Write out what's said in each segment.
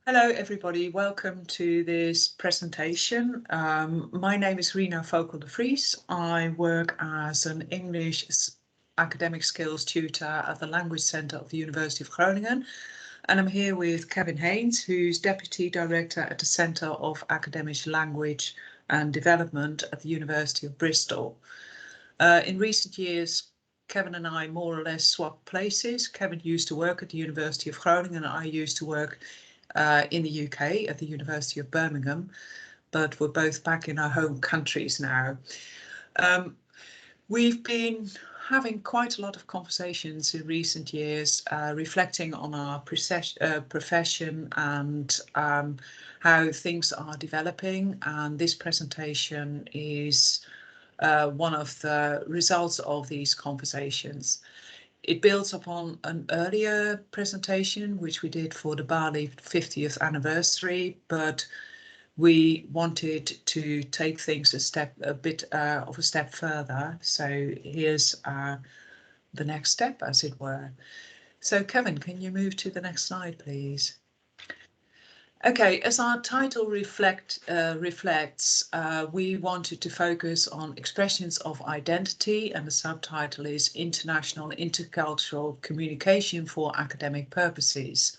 Hello everybody, welcome to this presentation. My name is Rina Fokel De Vries. I work as an English academic skills tutor at the Language Centre of the University of Groningen, and I'm here with Kevin Haines, who's Deputy Director at the Centre of Academic Language and Development at the University of Bristol. In recent years, Kevin and I more or less swapped places. Kevin used to work at the University of Groningen and I used to work in the UK at the University of Birmingham, but we're both back in our home countries now. We've been having quite a lot of conversations in recent years, reflecting on our profession and how things are developing, and this presentation is one of the results of these conversations. It builds upon an earlier presentation, which we did for the Bali 50th anniversary, but we wanted to take things a bit of a step further. So here's the next step, as it were. So Kevin, can you move to the next slide, please? Okay, as our title reflects, we wanted to focus on expressions of identity, and the subtitle is International Intercultural Communication for Academic Purposes.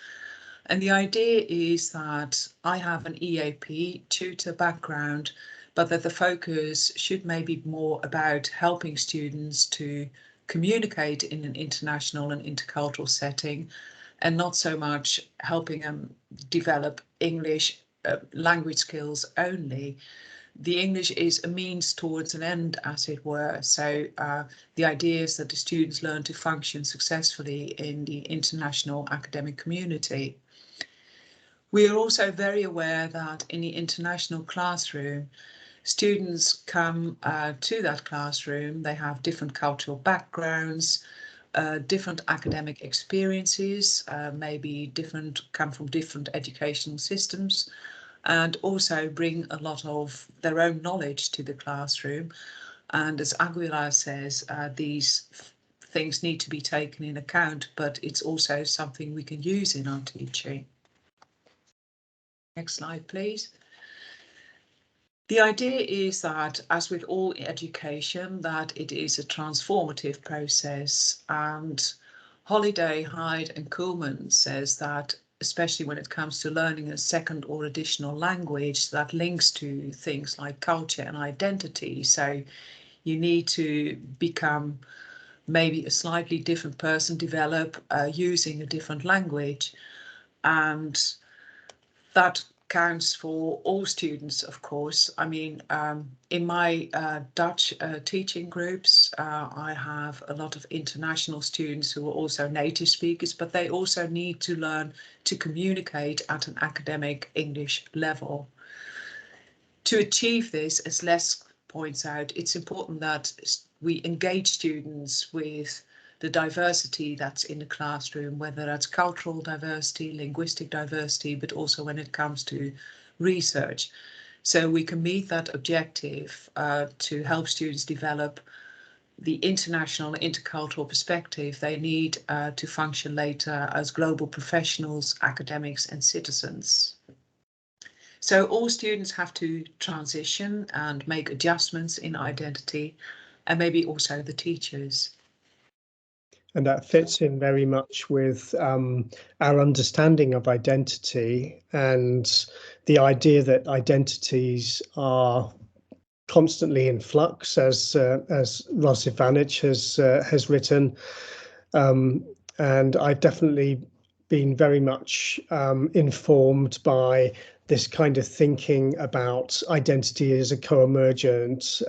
And the idea is that I have an EAP tutor background, but that the focus should maybe more about helping students to communicate in an international and intercultural setting, and not so much helping them develop English language skills only. The English is a means towards an end, as it were. So the idea is that the students learn to function successfully in the international academic community. We are also very aware that in the international classroom, students come to that classroom, they have different cultural backgrounds, different academic experiences, maybe come from different educational systems, and also bring a lot of their own knowledge to the classroom. And as Aguilar says, these things need to be taken in account, but it's also something we can use in our teaching. Next slide, please. The idea is that, as with all education, that it is a transformative process, and Holliday, Hyde and Kullman says that, especially when it comes to learning a second or additional language, that links to things like culture and identity. So you need to become maybe a slightly different person, develop using a different language, and that counts for all students, of course. I mean, in my Dutch teaching groups, I have a lot of international students who are also native speakers, but they also need to learn to communicate at an academic English level. To achieve this, as Leask points out, it's important that we engage students with the diversity that's in the classroom, whether that's cultural diversity, linguistic diversity, but also when it comes to research. So we can meet that objective to help students develop the international intercultural perspective they need to function later as global professionals, academics and citizens. So all students have to transition and make adjustments in identity, and maybe also the teachers. And that fits in very much with our understanding of identity and the idea that identities are constantly in flux, as Ross Ivanic has written. And I've definitely been very much informed by this kind of thinking about identity as a co-emergent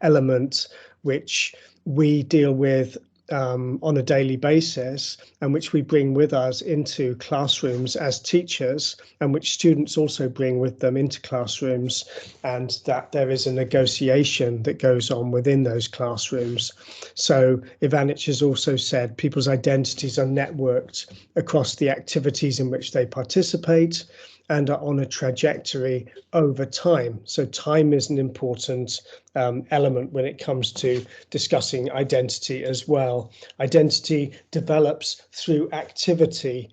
element, which we deal with on a daily basis, and which we bring with us into classrooms as teachers, and which students also bring with them into classrooms, and that there is a negotiation that goes on within those classrooms. So Ivanic has also said people's identities are networked across the activities in which they participate, and are on a trajectory over time. So time is an important element when it comes to discussing identity as well. Identity develops through activity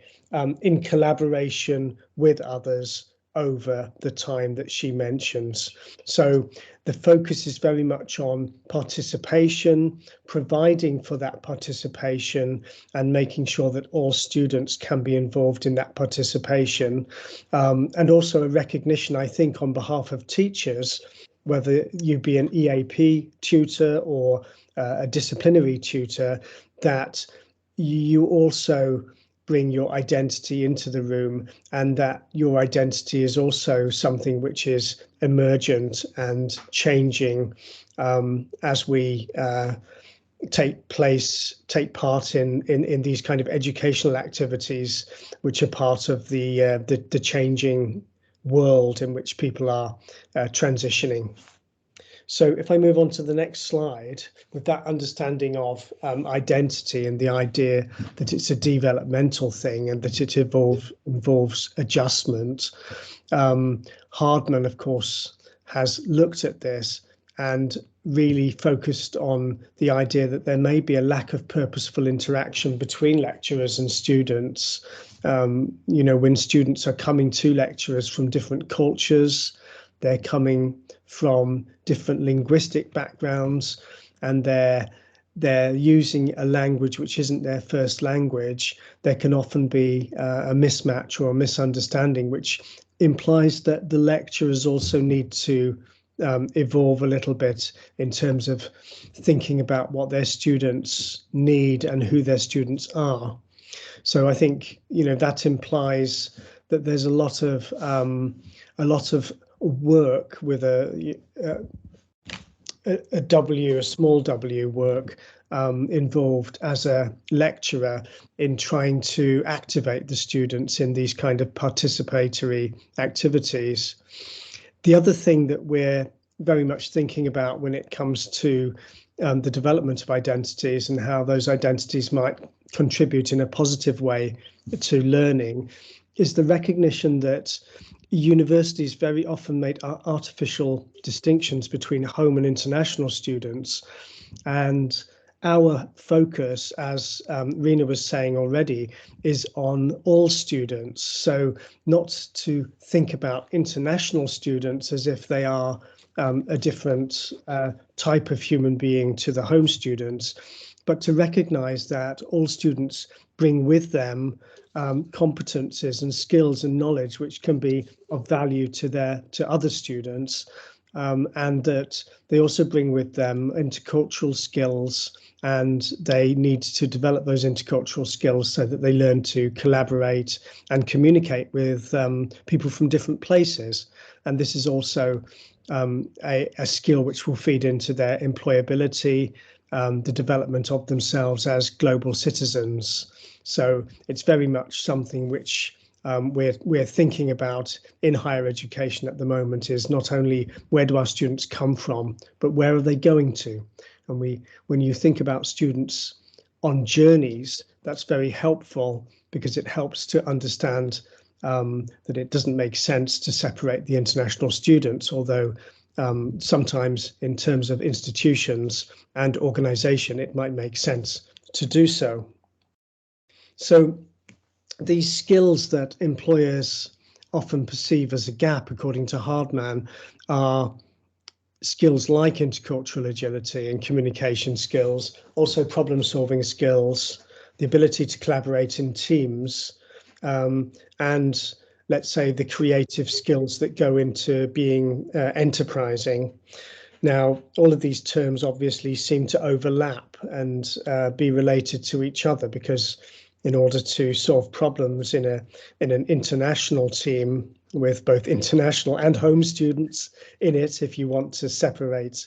in collaboration with others over the time that she mentions. So the focus is very much on participation, providing for that participation and making sure that all students can be involved in that participation. And also a recognition, I think, on behalf of teachers, whether you be an EAP tutor or a disciplinary tutor, that you also bring your identity into the room, and that your identity is also something which is emergent and changing as we take part in these kind of educational activities, which are part of the changing world in which people are transitioning. So if I move on to the next slide, with that understanding of identity and the idea that it's a developmental thing and that it involves adjustment, Hardman, of course, has looked at this and really focused on the idea that there may be a lack of purposeful interaction between lecturers and students. When students are coming to lecturers from different cultures, they're coming from different linguistic backgrounds, and they're using a language which isn't their first language. There can often be a mismatch or a misunderstanding, which implies that the lecturers also need to evolve a little bit in terms of thinking about what their students need and who their students are. So I think that implies that there's a lot of work with a small w work involved as a lecturer in trying to activate the students in these kind of participatory activities. The other thing that we're very much thinking about when it comes to the development of identities and how those identities might contribute in a positive way to learning is the recognition that universities very often make artificial distinctions between home and international students. And our focus, as Rina was saying already, is on all students. So not to think about international students as if they are a different type of human being to the home students, but to recognize that all students bring with them competences and skills and knowledge which can be of value to other students, and that they also bring with them intercultural skills, and they need to develop those intercultural skills so that they learn to collaborate and communicate with people from different places. And this is also a skill which will feed into their employability, the development of themselves as global citizens. So it's very much something which we're thinking about in higher education at the moment, is not only where do our students come from, but where are they going to? And when you think about students on journeys, that's very helpful, because it helps to understand that it doesn't make sense to separate the international students, although sometimes in terms of institutions and organization, it might make sense to do so. So these skills that employers often perceive as a gap, according to Hardman, are skills like intercultural agility and communication skills, also problem-solving skills, the ability to collaborate in teams, and let's say the creative skills that go into being enterprising. Now, all of these terms obviously seem to overlap and be related to each other, because in order to solve problems in an international team with both international and home students in it, if you want to separate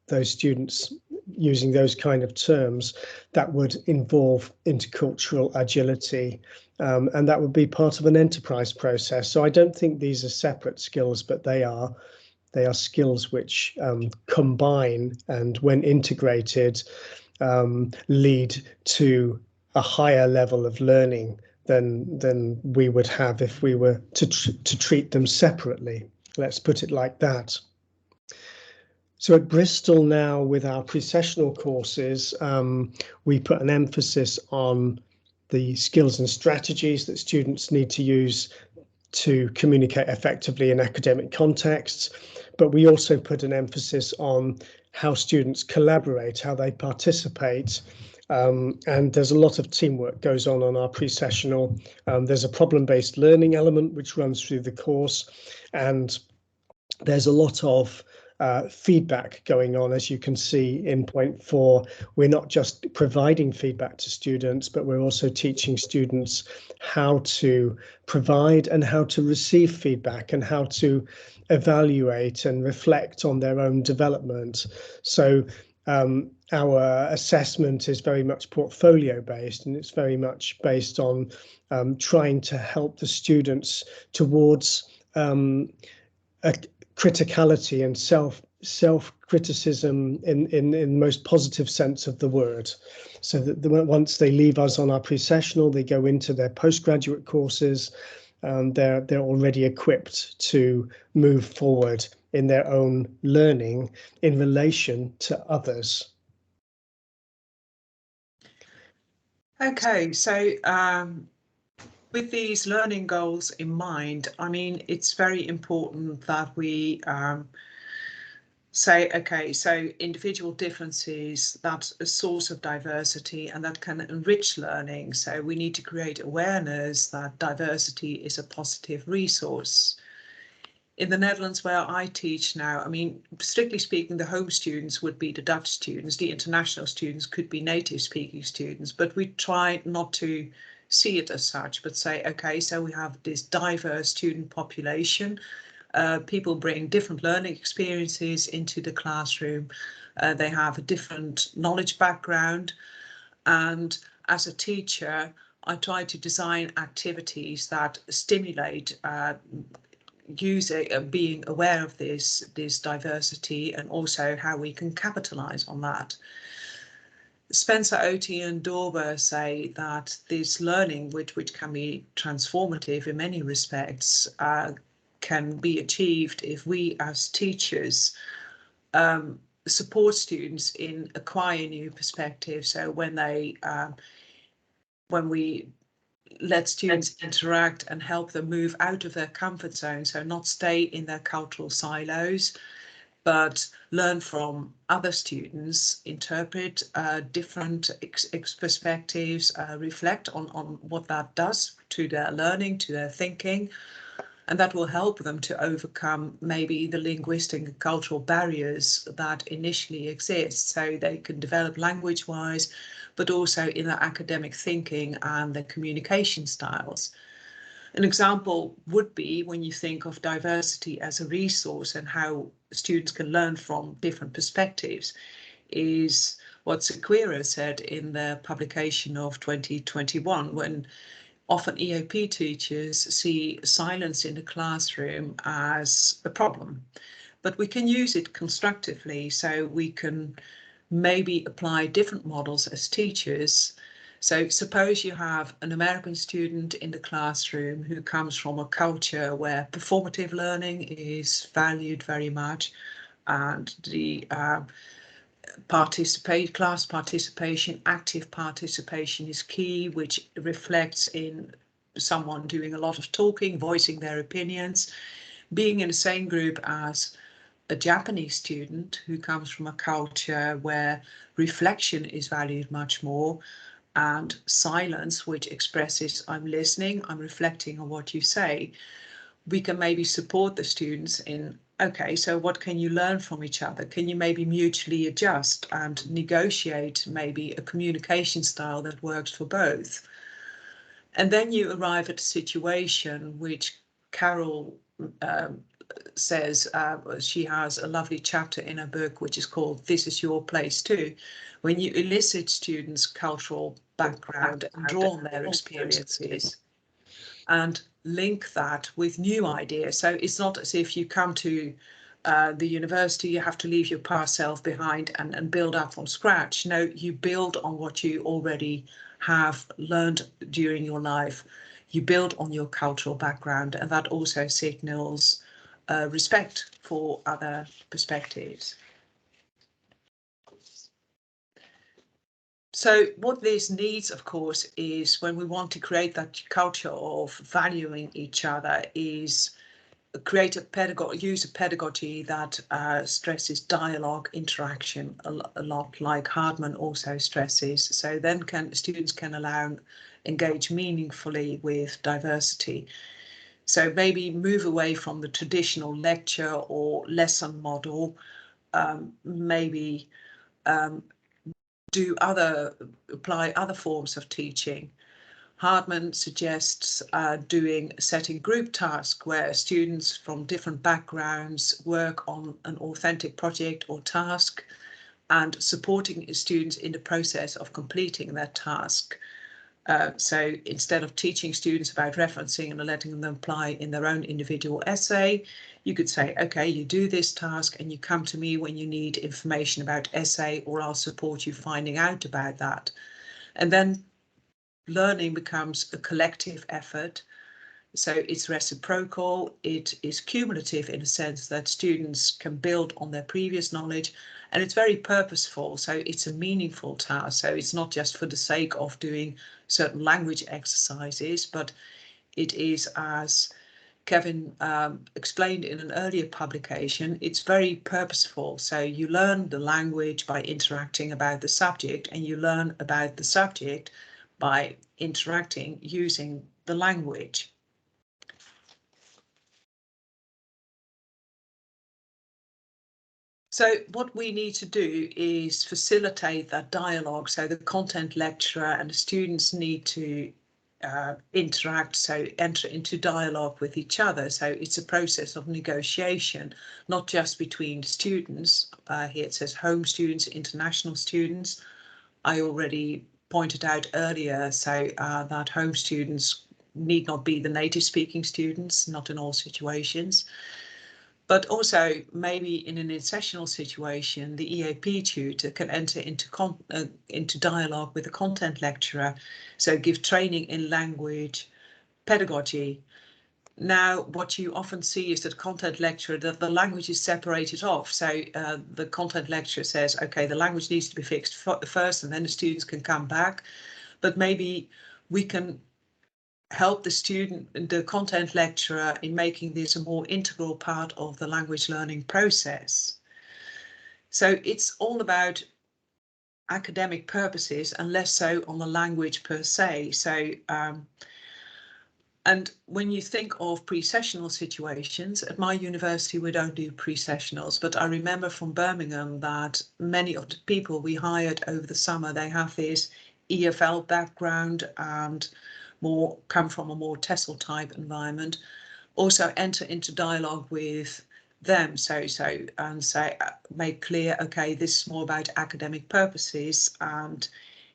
those students using those kind of terms, that would involve intercultural agility, and that would be part of an enterprise process. So I don't think these are separate skills, but they are skills which combine, and when integrated, lead to a higher level of learning than we would have if we were to treat them separately. Let's put it like that. So at Bristol now, with our pre-sessional courses, we put an emphasis on the skills and strategies that students need to use to communicate effectively in academic contexts, but we also put an emphasis on how students collaborate, how they participate, and there's a lot of teamwork goes on our pre-sessional. There's a problem-based learning element which runs through the course, and there's a lot of feedback going on. As you can see in point 4, we're not just providing feedback to students, but we're also teaching students how to provide and how to receive feedback and how to evaluate and reflect on their own development. So our assessment is very much portfolio based, and it's very much based on trying to help the students towards a criticality and self-criticism in the most positive sense of the word, so that once they leave us on our pre-sessional, they go into their postgraduate courses, they're already equipped to move forward in their own learning in relation to others. Okay, so with these learning goals in mind, I mean, it's very important that we say, okay, so individual differences, that's a source of diversity and that can enrich learning. So we need to create awareness that diversity is a positive resource. In the Netherlands, where I teach now, I mean, strictly speaking, the home students would be the Dutch students, the international students could be native speaking students, but we try not to see it as such, but say, okay, so we have this diverse student population. People bring different learning experiences into the classroom. They have a different knowledge background. And as a teacher, I try to design activities that stimulate being aware of this diversity and also how we can capitalize on that. Spencer-Oatey and Dauber say that this learning, which can be transformative in many respects, can be achieved if we as teachers support students in acquiring new perspectives. So when we let students interact and help them move out of their comfort zone, so not stay in their cultural silos, but learn from other students, interpret different perspectives, reflect on what that does to their learning, to their thinking, and that will help them to overcome maybe the linguistic and cultural barriers that initially exist, so they can develop language-wise, but also in their academic thinking and their communication styles. An example would be when you think of diversity as a resource and how students can learn from different perspectives, is what Sequeira said in their publication of 2021, when often EAP teachers see silence in the classroom as a problem, but we can use it constructively, so we can maybe apply different models as teachers. So suppose you have an American student in the classroom who comes from a culture where performative learning is valued very much, and the class participation, active participation is key, which reflects in someone doing a lot of talking, voicing their opinions, being in the same group as a Japanese student who comes from a culture where reflection is valued much more, and silence, which expresses I'm listening, I'm reflecting on what you say. We can maybe support the students in, okay, so what can you learn from each other? Can you maybe mutually adjust and negotiate maybe a communication style that works for both? And then you arrive at a situation which Carol says, she has a lovely chapter in her book which is called This Is Your Place Too, when you elicit students' cultural background and draw on their experiences and link that with new ideas. So it's not as if you come to the university, you have to leave your past self behind and build up from scratch. No, you build on what you already have learned during your life. You build on your cultural background, and that also signals respect for other perspectives. So what this needs, of course, is when we want to create that culture of valuing each other, is create a pedagogy, use a pedagogy that stresses dialogue, interaction a lot, like Hardman also stresses. So then students can engage meaningfully with diversity. So maybe move away from the traditional lecture or lesson model, maybe apply other forms of teaching. Hardman suggests setting group tasks where students from different backgrounds work on an authentic project or task, and supporting students in the process of completing that task. So instead of teaching students about referencing and letting them apply in their own individual essay, you could say, okay, you do this task and you come to me when you need information about essay, or I'll support you finding out about that. And then learning becomes a collective effort. So it's reciprocal, it is cumulative in a sense that students can build on their previous knowledge, and it's very purposeful. So it's a meaningful task. So it's not just for the sake of doing certain language exercises, but it is, as Kevin explained in an earlier publication, it's very purposeful. So you learn the language by interacting about the subject, and you learn about the subject by interacting using the language. So what we need to do is facilitate that dialogue. So the content lecturer and the students need to interact, so enter into dialogue with each other. So it's a process of negotiation, not just between students. Here it says home students, international students. I already pointed out earlier, so that home students need not be the native speaking students, not in all situations. But also maybe in an in-sessional situation, the EAP tutor can enter into dialogue with the content lecturer, so give training in language, pedagogy. Now, what you often see is that content lecturer, that the language is separated off. So the content lecturer says, okay, the language needs to be fixed first, and then the students can come back. But maybe we can help the content lecturer in making this a more integral part of the language learning process. So it's all about academic purposes and less so on the language per se. So and when you think of pre-sessional situations, at my university we don't do pre-sessionals, but I remember from Birmingham that many of the people we hired over the summer, they have this EFL background and come from a more TESOL type environment, also enter into dialogue with them. So make clear, okay, this is more about academic purposes, and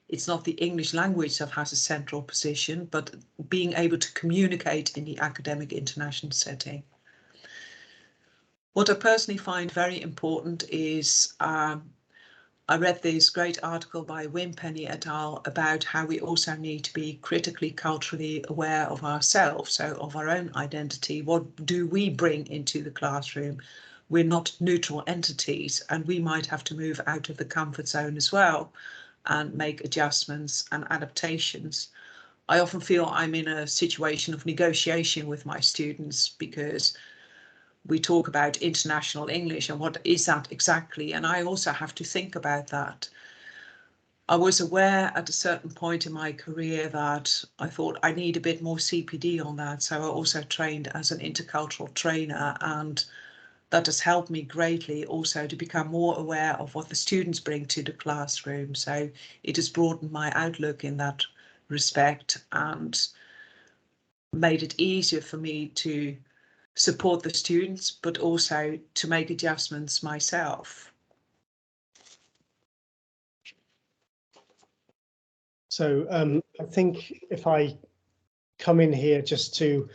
it's not the English language that has a central position, but being able to communicate in the academic international setting. What I personally find very important is I read this great article by Wim Penny et al. About how we also need to be critically culturally aware of ourselves, so of our own identity. What do we bring into the classroom? We're not neutral entities, and we might have to move out of the comfort zone as well and make adjustments and adaptations. I often feel I'm in a situation of negotiation with my students, because we talk about international English and what is that exactly, and I also have to think about that. I was aware at a certain point in my career that I thought I need a bit more CPD on that, so I also trained as an intercultural trainer, and that has helped me greatly also to become more aware of what the students bring to the classroom. So it has broadened my outlook in that respect and made it easier for me to support the students, but also to make adjustments myself. So I think if I come in here just to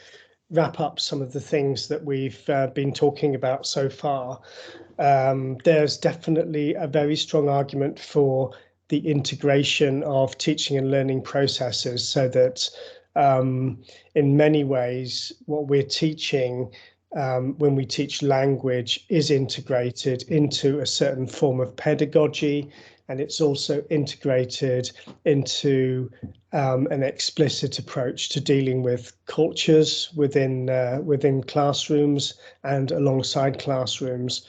wrap up some of the things that we've been talking about so far, there's definitely a very strong argument for the integration of teaching and learning processes, so that in many ways what we're teaching when we teach language is integrated into a certain form of pedagogy, and it's also integrated into an explicit approach to dealing with cultures within classrooms and alongside classrooms,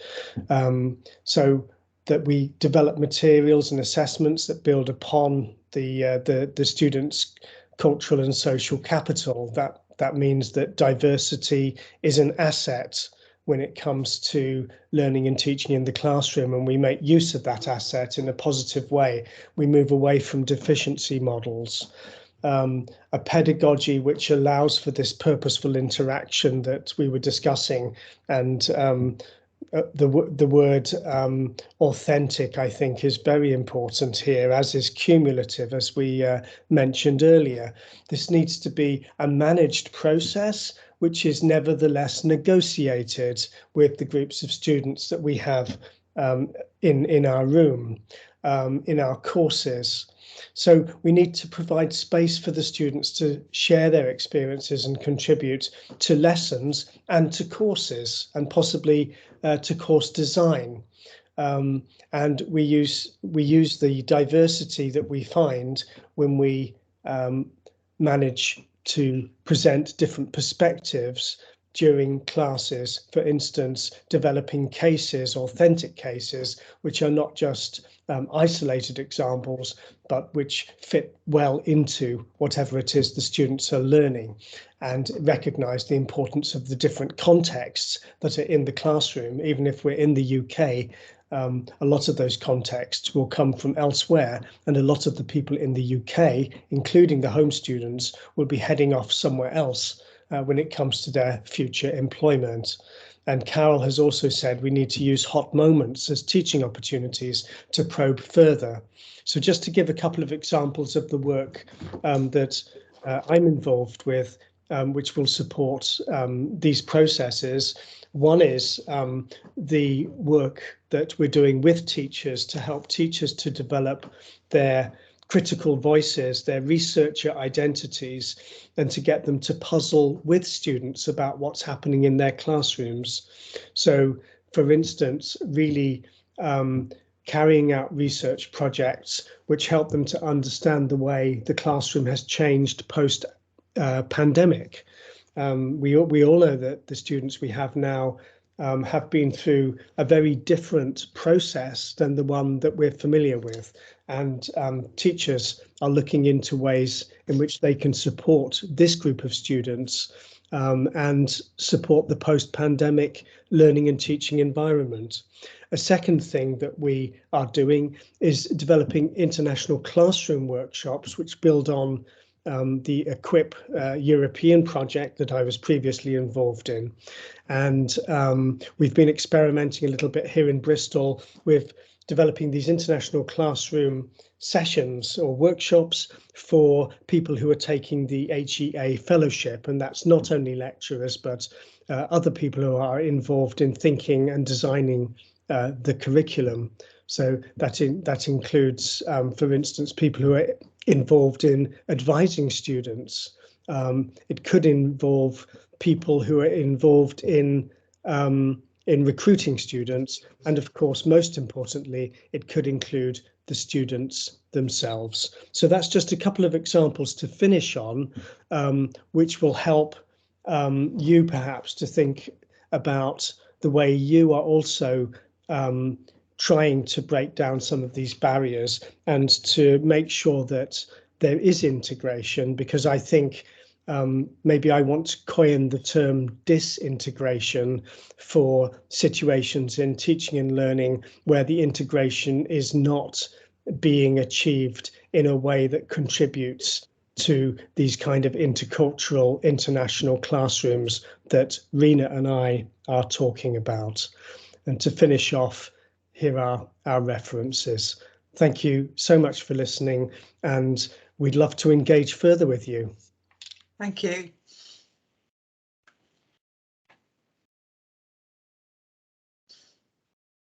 so that we develop materials and assessments that build upon the students' cultural and social capital. That means that diversity is an asset when it comes to learning and teaching in the classroom, and we make use of that asset in a positive way. We move away from deficiency models. A pedagogy which allows for this purposeful interaction that we were discussing, and the word authentic, I think, is very important here, as is cumulative, as we mentioned earlier. This needs to be a managed process, which is nevertheless negotiated with the groups of students that we have in our room, in our courses. So we need to provide space for the students to share their experiences and contribute to lessons and to courses, and possibly to course design. And we use the diversity that we find when we manage to present different perspectives during classes, for instance, developing cases, authentic cases, which are not just isolated examples, but which fit well into whatever it is the students are learning, and recognise the importance of the different contexts that are in the classroom. Even if we're in the UK, a lot of those contexts will come from elsewhere, and a lot of the people in the UK, including the home students, will be heading off somewhere else when it comes to their future employment. And Carol has also said we need to use hot moments as teaching opportunities to probe further. So just to give a couple of examples of the work that I'm involved with, which will support these processes. One is the work that we're doing with teachers to help teachers to develop their critical voices, their researcher identities, and to get them to puzzle with students about what's happening in their classrooms. So, for instance, really carrying out research projects which help them to understand the way the classroom has changed post pandemic. We all know that the students we have now have been through a very different process than the one that we're familiar with, and teachers are looking into ways in which they can support this group of students and support the post-pandemic learning and teaching environment. A second thing that we are doing is developing international classroom workshops which build on the Equip European project that I was previously involved in. And we've been experimenting a little bit here in Bristol with developing these international classroom sessions or workshops for people who are taking the HEA fellowship. And that's not only lecturers, but other people who are involved in thinking and designing the curriculum. So that includes, for instance, people who are involved in advising students. It could involve people who are involved in recruiting students, and of course, most importantly, it could include the students themselves. So that's just a couple of examples to finish on, which will help you perhaps to think about the way you are also trying to break down some of these barriers and to make sure that there is integration, because I think maybe I want to coin the term disintegration for situations in teaching and learning where the integration is not being achieved in a way that contributes to these kind of intercultural international classrooms that Rina and I are talking about. And to finish off, here are our references. Thank you so much for listening, and we'd love to engage further with you. Thank you.